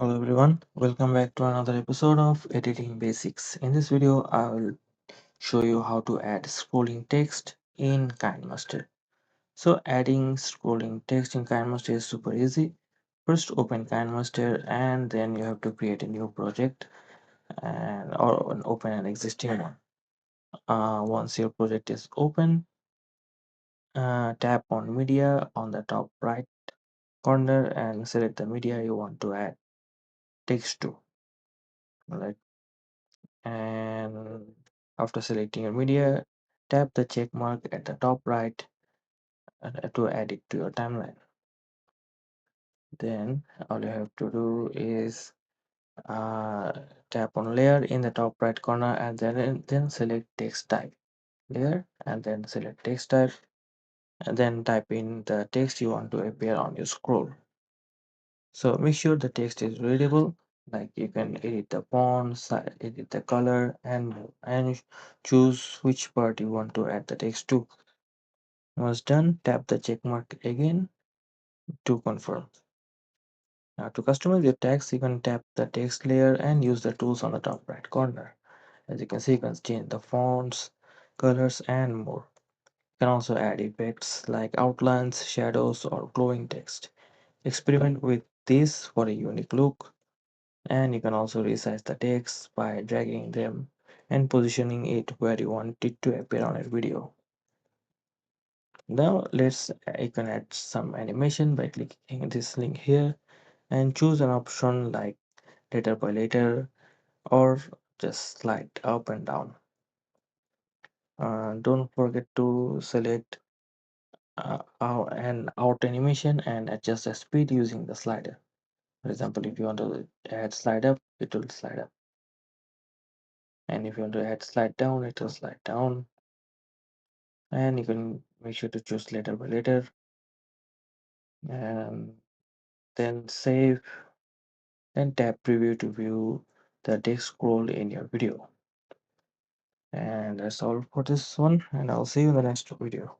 Hello everyone, welcome back to another episode of Editing Basics. In this video, I will show you how to add scrolling text in Kinemaster. So adding scrolling text in Kinemaster is super easy. First open Kinemaster and then you have to create a new project or open an existing one. Once your project is open, tap on media on the top right corner and select the media you want to add text to. Like and after selecting your media, tap the check mark at the top right to add it to your timeline. Then all you have to do is uh, tap on layer in the top right corner and then select text type layer and then select text type and then type in the text you want to appear on your scroll. So make sure the text is readable, like you can edit the font, edit the color and choose which part you want to add the text to. Once done, tap the check mark again to confirm. Now to customize your text, you can tap the text layer and use the tools on the top right corner. As you can see, you can change the fonts, colors and more. You can also add effects like outlines, shadows or glowing text. Experiment with this for a unique look. And you can also resize the text by dragging them and positioning it where you want it to appear on a video. Now you can add some animation by clicking this link here and choose an option like letter by letter or just slide up and down. Don't forget to select an out animation and adjust the speed using the slider. For example, if you want to add slide up, it will slide up. And if you want to add slide down, it will slide down. And you can make sure to choose letter by letter and then save and tap preview to view the text scroll in your video. And that's all for this one, and I'll see you in the next video.